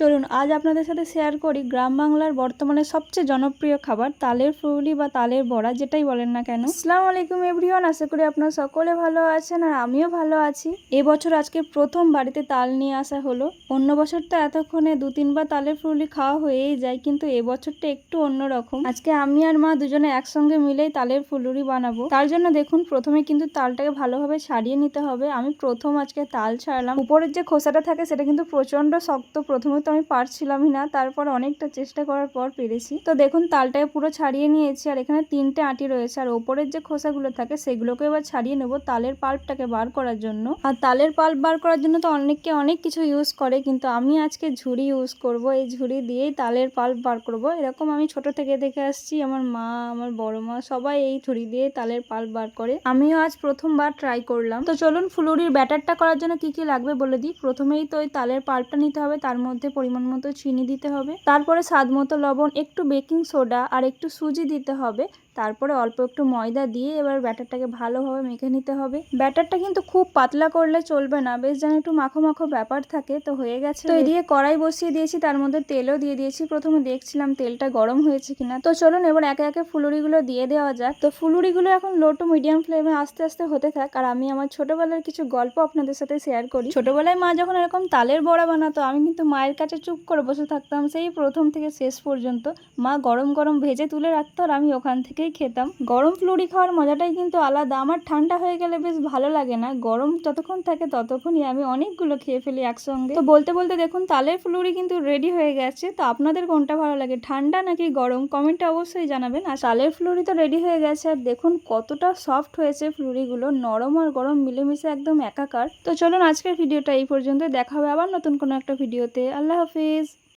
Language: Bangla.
চলুন আজ আপনাদের সাথে শেয়ার করি গ্রাম বাংলার বর্তমানে সবচেয়ে জনপ্রিয় খাবার তালের ফুলুরি বা তালের বড়া, যেটাই বলেন না কেন। আসসালামু আলাইকুম এভরিওয়ান, আশা করি আপনারা সকলে ভালো আছেন আর আমিও ভালো আছি। এবছর আজকে প্রথম বাড়িতে তাল নিয়ে আসা হলো। অন্য বছর তো এতক্ষণে 2-3 বার তালের ফুলুরি খাওয়া হয়েই যায়, কিন্তু এবছরটা একটু অন্যরকম। আজকে আমি আর মা দুজনে একসঙ্গে মিলেই তালের ফুলুরি বানাবো। তার জন্য দেখুন প্রথমে কিন্তু তালটাকে ভালোভাবে ছাড়িয়ে নিতে হবে। আমি প্রথম আজকে তাল ছাড়লাম। উপরের যে খোসাটা থাকে সেটা কিন্তু প্রচন্ড শক্ত, প্রথমে তো আমি পারছিলামই না, তারপর অনেকটা চেষ্টা করার পর পেরেছি। তো দেখুন তালটাকে পুরো ছাড়িয়ে নিয়েছি আর এখানে 3টে আঁটি রয়েছে, আর ওপরের যে খোসাগুলো থাকে সেগুলোকে এবার ছাড়িয়ে নেব তালের পাল্পটাকে বার করার জন্য। আর তালের পাল্প বার করার জন্য তো অনেকে অনেক কিছু ইউজ করে, কিন্তু আমি আজকে ঝুড়ি ইউজ করব। এই ঝুড়ি দিয়েই তালের পাল্প বার করব। এরকম আমি ছোট থেকে দেখে আসছি, আমার মা, আমার বড় মা সবাই এই ঝুড়ি দিয়ে তালের পাল্প বার করে। আমিও আজ প্রথমবার ট্রাই করলাম। তো চলুন ফুলুরির ব্যাটারটা করার জন্য কি কি লাগবে বলে দিই। প্রথমেই তো ওই তালের পাল্পটা নিতে হবে, তার মধ্যে পরিমাণ মতো চিনি দিতে হবে, তারপরে স্বাদ মতো লবণ, একটু বেকিং সোডা আর একটু সুজি দিতে হবে, তারপরে অল্প একটু ময়দা দিয়ে এবার ব্যাটারটাকে ভালোভাবে মেখে নিতে হবে। ব্যাটারটা কিন্তু খুব পাতলা করলে চলবে না, বেশ যেন একটু মাখো মাখো ব্যাপার থাকে। তো হয়ে গেছে। তো এদিকে কড়াই বসিয়ে দিয়েছি, তার মধ্যে তেলও দিয়ে দিয়েছি। প্রথমে দেখছিলাম তেলটা গরম হয়েছে কিনা। তো চলুন এবার একে একে ফুলুরিগুলো দিয়ে দেওয়া যাক। তো ফুলুরিগুলো এখন লো টু মিডিয়াম ফ্লেমে আস্তে আস্তে হতে থাক, আর আমি আমার ছোটবেলার কিছু গল্প আপনাদের সাথে শেয়ার করি। ছোটবেলায় মা যখন এরকম তালের বড়া বানাতো, আমি কিন্তু মায়ের কাছে চুপ করে বসে থাকতাম সেই প্রথম থেকে শেষ পর্যন্ত। মা গরম গরম ভেজে তুলে রাখতো আর আমি ওখান থেকেই খেতাম। গরম ফুলুরি খাওয়ার মজাটাই কিন্তু আলাদা। আমার ঠান্ডা হয়ে গেলে বেশ ভালো লাগে না, গরম যতক্ষণ থাকে ততক্ষণই আমি অনেকগুলো খেয়ে ফেলি একসঙ্গে। তো বলতে বলতে দেখুন তালের ফুলুরি কিন্তু রেডি হয়ে গেছে। তো আপনাদের কোনটা ভালো লাগে, ঠান্ডা নাকি গরম, কমেন্টে অবশ্যই জানাবেন। আর তালের ফুলুরি তো রেডি হয়ে গেছে, আর দেখুন কতটা সফট হয়েছে ফুলুরিগুলো, নরম আর গরম মিলেমিশে একদম একাকার। তো চলুন আজকের ভিডিওটা এই পর্যন্ত, দেখা হবে আবার নতুন কোনো একটা ভিডিওতে। আল্লাহ হাফিজ।